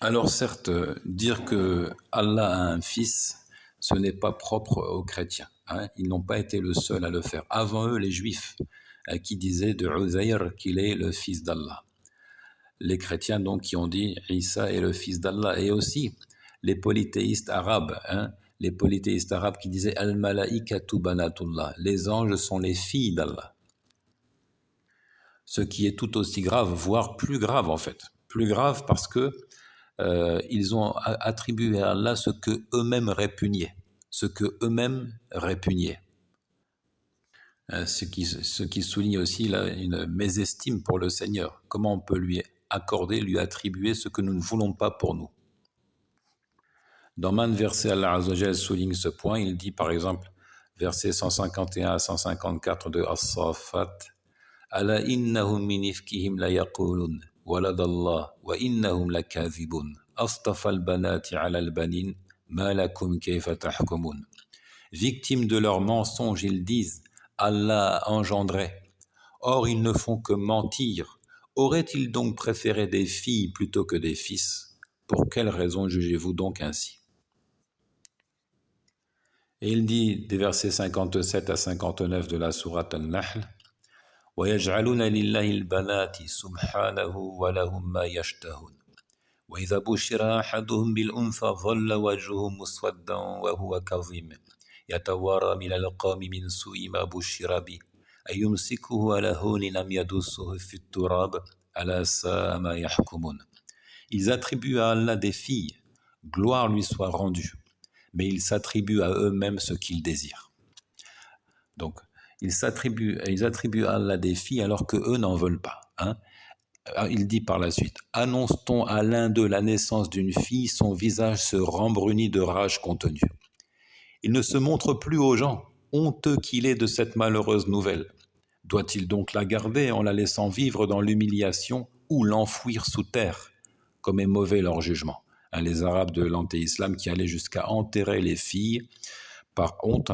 Alors certes, dire que Allah a un fils, ce n'est pas propre aux chrétiens. Ils n'ont pas été le seul à le faire. Avant eux, les juifs, qui disaient de Uzayr qu'il est le fils d'Allah. Les chrétiens donc qui ont dit Isa est le fils d'Allah. Et aussi les polythéistes arabes, les polythéistes arabes qui disaient Al-Malaikatu Banatullah, les anges sont les filles d'Allah. Ce qui est tout aussi grave, voire plus grave en fait. Plus grave parce que ils ont attribué à Allah ce que eux-mêmes répugnaient. Ce qui souligne aussi là, une mésestime pour le Seigneur. Comment on peut lui accorder, lui attribuer ce que nous ne voulons pas pour nous. Dans maintes versets, Allah Azza wa Jalla souligne ce point. Il dit par exemple, versets 151 à 154 de As-Saffat, Ala innahum min ifkihim la yaqulun waladallah wa innahum lakathibun astafa al-banati ala al-banin ma lakum kayfa tahkumun. Victimes de leurs mensonges, ils disent Allah a engendré. Or, ils ne font que mentir. Auraient-ils donc préféré des filles plutôt que des fils? Pour quelle raison jugez-vous donc ainsi? Et il dit des versets 57 à 59 de la sourate An-Nahl, وَيَجْعَلُونَ لِلَّهِ الْبَنَاتِ سُبْحَانَهُ وَلَهُمْ مَا يَشْتَهُونَ وَإِذَا بُشِّرَ أَحَدُهُمْ بِالْأُنْثَى ظَلَّ وَجْهُهُ مُسْوَدًّا وَهُوَ كَظِيمٌ يتوارى من القوم من سوء ما بشر به أيمسكه على هون أم يدسه في التراب ألا ساء ما يحكمون. Ils attribuent à Allah des filles, gloire lui soit rendue, mais ils s'attribuent à eux-mêmes ce qu'ils désirent. Donc, ils attribuent à Allah des filles alors que eux n'en veulent pas. Il dit par la suite, annonce-t-on à l'un d'eux la naissance d'une fille, son visage se rembrunit de rage contenue. Il ne se montre plus aux gens, honteux qu'il est de cette malheureuse nouvelle. Doit-il donc la garder en la laissant vivre dans l'humiliation ou l'enfouir sous terre, comme est mauvais leur jugement? Les Arabes de l'anté-islam qui allaient jusqu'à enterrer les filles par honte,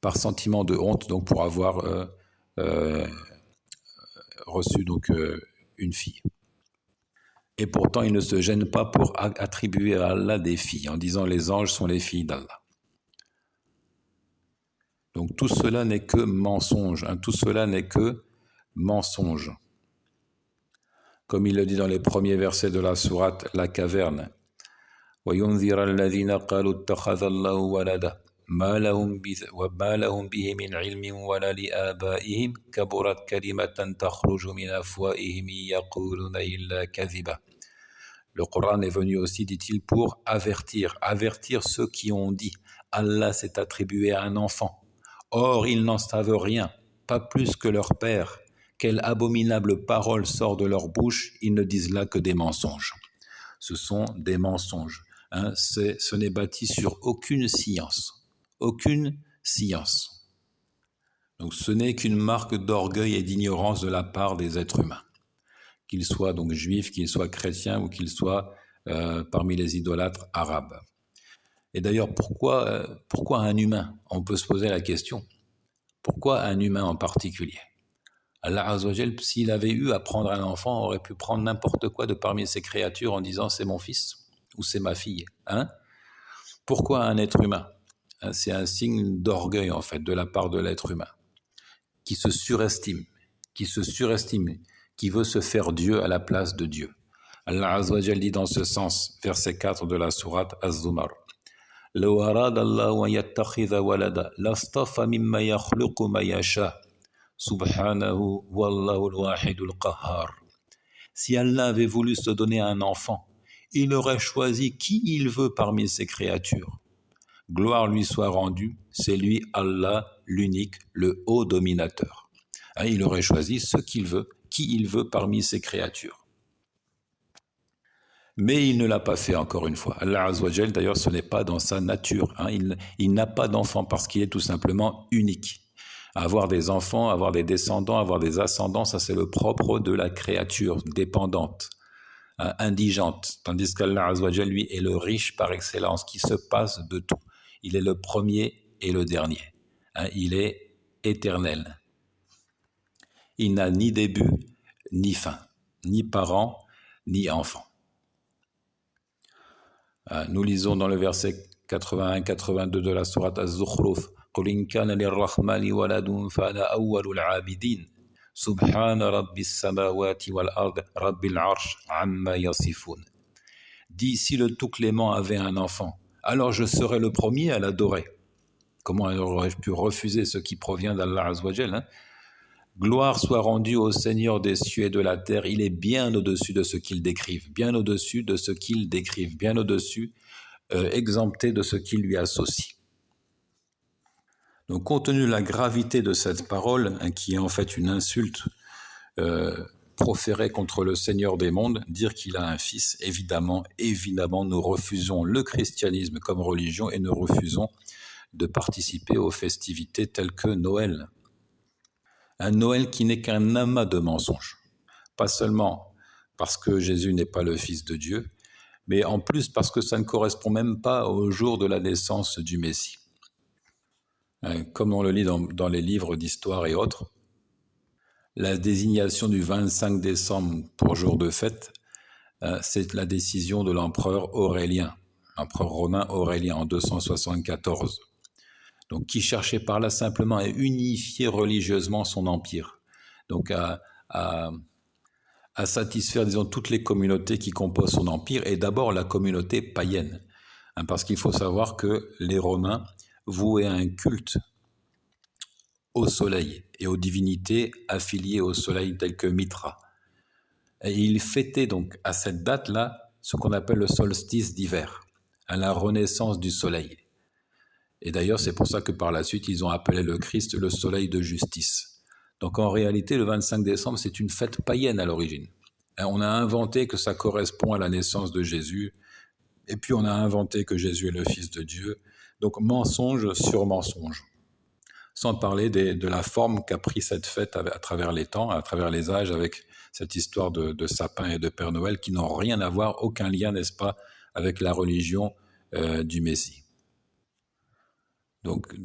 par sentiment de honte, donc pour avoir reçu donc une fille. Et pourtant, ils ne se gênent pas pour attribuer à Allah des filles, en disant les anges sont les filles d'Allah. Donc tout cela n'est que mensonge, tout cela n'est que mensonge. Comme il le dit dans les premiers versets de la sourate La Caverne, وَيُنذِرَ الَّذِينَ قَالُوا اتَّخَذَ اللَّهُ وَلَدًا مَا لَهُم بِهِ مِنْ عِلْمٍ وَلَا لِآبَائِهِمْ كَبُرَتْ كَلِمَةً تَخْرُجُ مِنْ أَفْوَاهِهِمْ يَقُولُونَ إِلَّا كَذِبًا. Le Coran est venu aussi, dit-il, pour avertir ceux qui ont dit Allah s'est attribué à un enfant. Or, ils n'en savent rien, pas plus que leur père. Quelle abominable parole sort de leur bouche, ils ne disent là que des mensonges. Ce sont des mensonges. Ce n'est bâti sur aucune science. Aucune science. Donc ce n'est qu'une marque d'orgueil et d'ignorance de la part des êtres humains. Qu'ils soient donc juifs, qu'ils soient chrétiens ou qu'ils soient parmi les idolâtres arabes. Et d'ailleurs, pourquoi un humain? On peut se poser la question. Pourquoi un humain en particulier? Allah Azza wa Jal, s'il avait eu à prendre un enfant, aurait pu prendre n'importe quoi de parmi ses créatures en disant c'est mon fils ou c'est ma fille. Pourquoi un être humain? C'est un signe d'orgueil en fait de la part de l'être humain qui se surestime, qui veut se faire Dieu à la place de Dieu. Allah Azza wa Jal dit dans ce sens, verset 4 de la sourate Az-Zumar, لو أراد الله أن يتخذ ولدا لاصطفى مما يخلق ما يشاء سبحانه والله الواحد القهار. Si Allah avait voulu se donner un enfant, il aurait choisi qui il veut parmi ses créatures. Gloire lui soit rendue, c'est lui Allah, l'unique, le haut dominateur. Il aurait choisi ce qu'il veut, qui il veut parmi ses créatures. Mais il ne l'a pas fait encore une fois. Allah Azza wa Jal, d'ailleurs, ce n'est pas dans sa nature. Il n'a pas d'enfant parce qu'il est tout simplement unique. Avoir des enfants, avoir des descendants, avoir des ascendants, ça c'est le propre de la créature dépendante, indigente. Tandis qu'Allah Azza wa Jal, lui, est le riche par excellence, qui se passe de tout. Il est le premier et le dernier. Il est éternel. Il n'a ni début, ni fin, ni parent, ni enfant. Nous lisons dans le verset 81-82 de la sourate Az-Zukhruf قُلْ إِنْ كَانَ لِلرَّحْمَنِ وَلَدٌ فَأَنَا أَوَّلُ الْعَابِدِينَ سُبْحَانَ رَبِّ السَّمَاوَاتِ وَالْأَرْضِ رَبِّ الْعَرْشِ عَمَّا يَصِفُونَ. Dis, si le tout clément avait un enfant, alors je serais le premier à l'adorer. Comment aurais-je pu refuser ce qui provient d'Allah Azzawajal, hein? Gloire soit rendue au Seigneur des cieux et de la terre, il est bien au-dessus de ce qu'ils décrivent, bien au-dessus de ce qu'ils décrivent, bien au-dessus, exempté de ce qu'ils lui associent. Donc, compte tenu de la gravité de cette parole, hein, qui est en fait une insulte proférée contre le Seigneur des mondes, dire qu'il a un fils, évidemment, nous refusons le christianisme comme religion et nous refusons de participer aux festivités telles que Noël. Un Noël qui n'est qu'un amas de mensonges. Pas seulement parce que Jésus n'est pas le Fils de Dieu, mais en plus parce que ça ne correspond même pas au jour de la naissance du Messie. Comme on le lit dans les livres d'histoire et autres, la désignation du 25 décembre pour jour de fête, c'est la décision de l'empereur Aurélien, l'empereur romain Aurélien en 274. Donc, qui cherchait par là simplement à unifier religieusement son empire, donc à satisfaire, disons, toutes les communautés qui composent son empire, et d'abord la communauté païenne, hein, parce qu'il faut savoir que les Romains vouaient un culte au soleil et aux divinités affiliées au soleil telles que Mitra. Et ils fêtaient donc à cette date-là ce qu'on appelle le solstice d'hiver, à la renaissance du soleil. Et d'ailleurs, c'est pour ça que par la suite, ils ont appelé le Christ le soleil de justice. Donc en réalité, le 25 décembre, c'est une fête païenne à l'origine. On a inventé que ça correspond à la naissance de Jésus, et puis on a inventé que Jésus est le Fils de Dieu. Donc mensonge sur mensonge. Sans parler de la forme qu'a pris cette fête à travers les temps, à travers les âges, avec cette histoire de sapin et de Père Noël qui n'ont rien à voir, aucun lien, n'est-ce pas, avec la religion du Messie. Donc,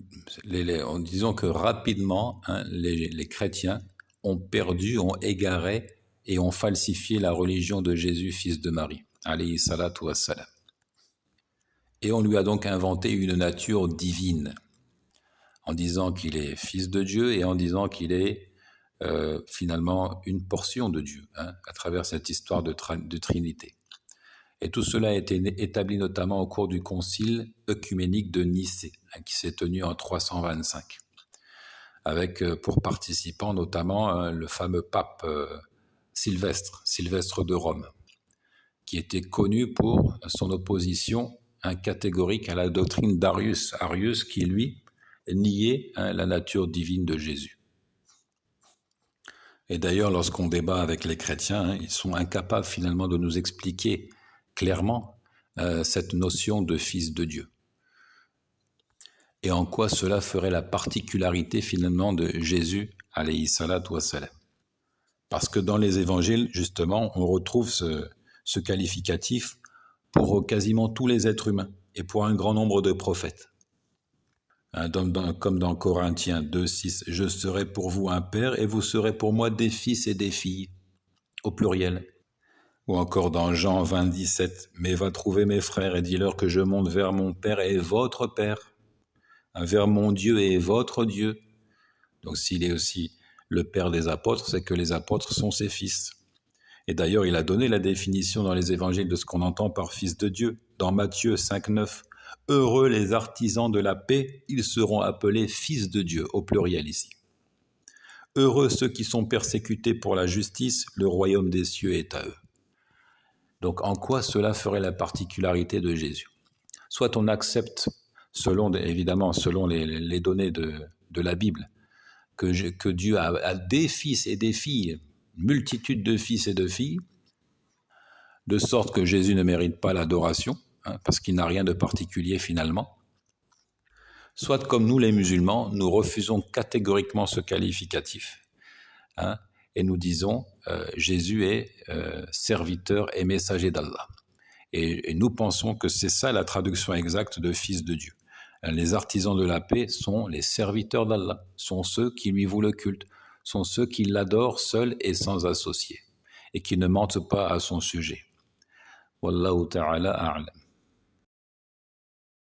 disons que rapidement, hein, les chrétiens ont perdu, ont égaré et ont falsifié la religion de Jésus, fils de Marie, alayhi salatu wassalam. Et on lui a donc inventé une nature divine, en disant qu'il est fils de Dieu et en disant qu'il est finalement une portion de Dieu, hein, à travers cette histoire de Trinité. Et tout cela a été établi notamment au cours du concile œcuménique de Nicée, hein, qui s'est tenu en 325, avec pour participants notamment le fameux pape Sylvestre de Rome, qui était connu pour son opposition catégorique à la doctrine d'Arius, qui lui niait, hein, la nature divine de Jésus. Et d'ailleurs, lorsqu'on débat avec les chrétiens, hein, ils sont incapables finalement de nous expliquer clairement cette notion de fils de Dieu. Et en quoi cela ferait la particularité finalement de Jésus, alayhi salatu wassalam. Parce que dans les évangiles, justement, on retrouve ce qualificatif pour quasiment tous les êtres humains et pour un grand nombre de prophètes. Hein, comme dans Corinthiens 2,6, « Je serai pour vous un père et vous serez pour moi des fils et des filles », au pluriel. Ou encore dans Jean 20, 17, « Mais va trouver mes frères et dis-leur que je monte vers mon Père et votre Père, vers mon Dieu et votre Dieu. » Donc s'il est aussi le Père des apôtres, c'est que les apôtres sont ses fils. Et d'ailleurs, il a donné la définition dans les évangiles de ce qu'on entend par fils de Dieu. Dans Matthieu 5, 9, « Heureux les artisans de la paix, ils seront appelés fils de Dieu », au pluriel ici. « Heureux ceux qui sont persécutés pour la justice, le royaume des cieux est à eux. » Donc en quoi cela ferait la particularité de Jésus? Soit on accepte, évidemment selon les données de la Bible, que Dieu a des fils et des filles, une multitude de fils et de filles, de sorte que Jésus ne mérite pas l'adoration, hein, parce qu'il n'a rien de particulier finalement. Soit comme nous les musulmans, nous refusons catégoriquement ce qualificatif, hein, et nous disons Jésus est serviteur et messager d'Allah. Et nous pensons que c'est ça la traduction exacte de fils de Dieu. Les artisans de la paix sont les serviteurs d'Allah, sont ceux qui lui vouent le culte, sont ceux qui l'adorent seul et sans associé, et qui ne mentent pas à son sujet. Wallahu ta'ala a'lam.